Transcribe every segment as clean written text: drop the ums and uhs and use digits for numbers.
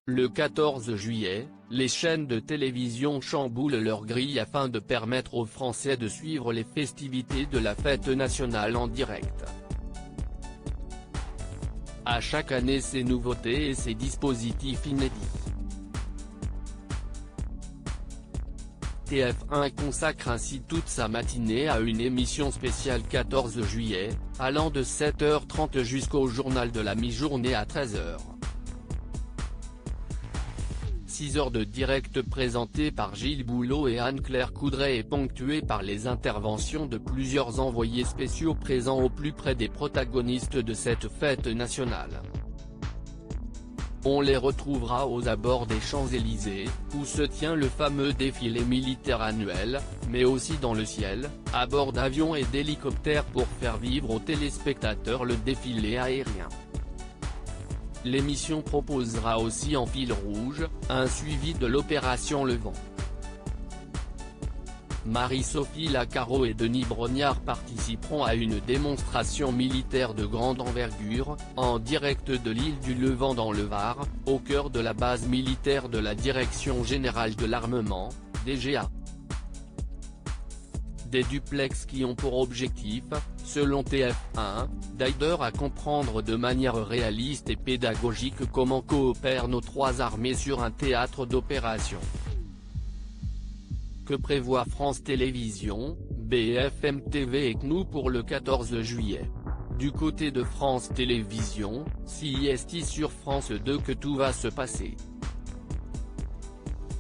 Le 14 juillet, les chaînes de télévision chamboulent leur grille afin de permettre aux Français de suivre les festivités de la fête nationale en direct. À chaque année ses nouveautés et ses dispositifs inédits. TF1 consacre ainsi toute sa matinée à une émission spéciale 14 juillet, allant de 7h30 jusqu'au journal de la mi-journée à 13h. 6 heures de direct présentées par Gilles Boulot et Anne-Claire Coudray et ponctuées par les interventions de plusieurs envoyés spéciaux présents au plus près des protagonistes de cette fête nationale. On les retrouvera aux abords des Champs-Élysées, où se tient le fameux défilé militaire annuel, mais aussi dans le ciel, à bord d'avions et d'hélicoptères pour faire vivre aux téléspectateurs le défilé aérien. L'émission proposera aussi en fil rouge, un suivi de l'opération Levant. Marie-Sophie Lacaro et Denis Brognard participeront à une démonstration militaire de grande envergure, en direct de l'île du Levant dans le Var, au cœur de la base militaire de la Direction Générale de l'Armement, DGA. Des duplex qui ont pour objectif, selon TF1, d'aider à comprendre de manière réaliste et pédagogique comment coopèrent nos trois armées sur un théâtre d'opération. Que prévoit France Télévisions, BFM TV et CNOO pour le 14 juillet. Du côté de France Télévisions, CIST sur France 2 que tout va se passer.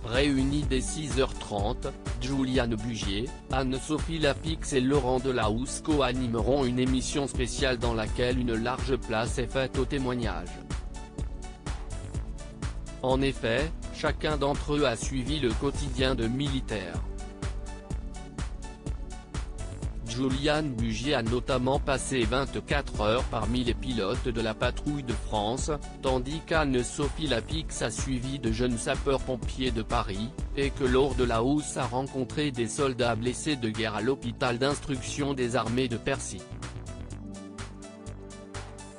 Réunis dès 6h30, Juliane Bugier, Anne-Sophie Lapix et Laurent Delahousse co-animeront une émission spéciale dans laquelle une large place est faite au témoignage. En effet, chacun d'entre eux a suivi le quotidien de militaires. Juliane Bugier a notamment passé 24 heures parmi les pilotes de la patrouille de France, tandis qu'Anne-Sophie Lapix a suivi de jeunes sapeurs-pompiers de Paris, et que Laurent Delahousse a rencontré des soldats blessés de guerre à l'hôpital d'instruction des armées de Percy.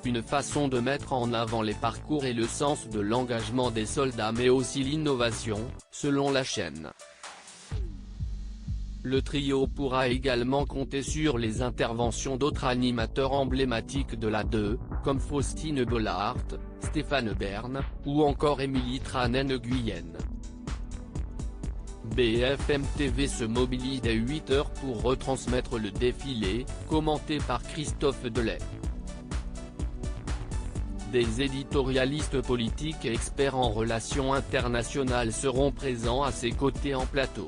Une façon de mettre en avant les parcours et le sens de l'engagement des soldats mais aussi l'innovation, selon la chaîne. Le trio pourra également compter sur les interventions d'autres animateurs emblématiques de la 2, comme Faustine Bollard, Stéphane Bern, ou encore Émilie Tranen-Guyenne. BFM TV se mobilise dès 8h pour retransmettre le défilé, commenté par Christophe Delay. Des éditorialistes politiques et experts en relations internationales seront présents à ses côtés en plateau.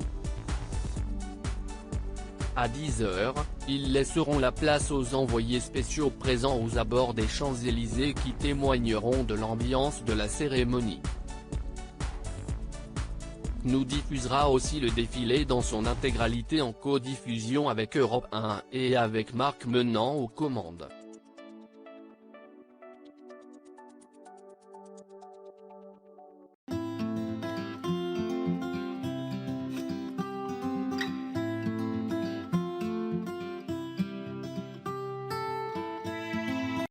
À 10h, ils laisseront la place aux envoyés spéciaux présents aux abords des Champs-Élysées qui témoigneront de l'ambiance de la cérémonie. CNOO diffusera aussi le défilé dans son intégralité en codiffusion avec Europe 1 et avec Marc Menant aux commandes.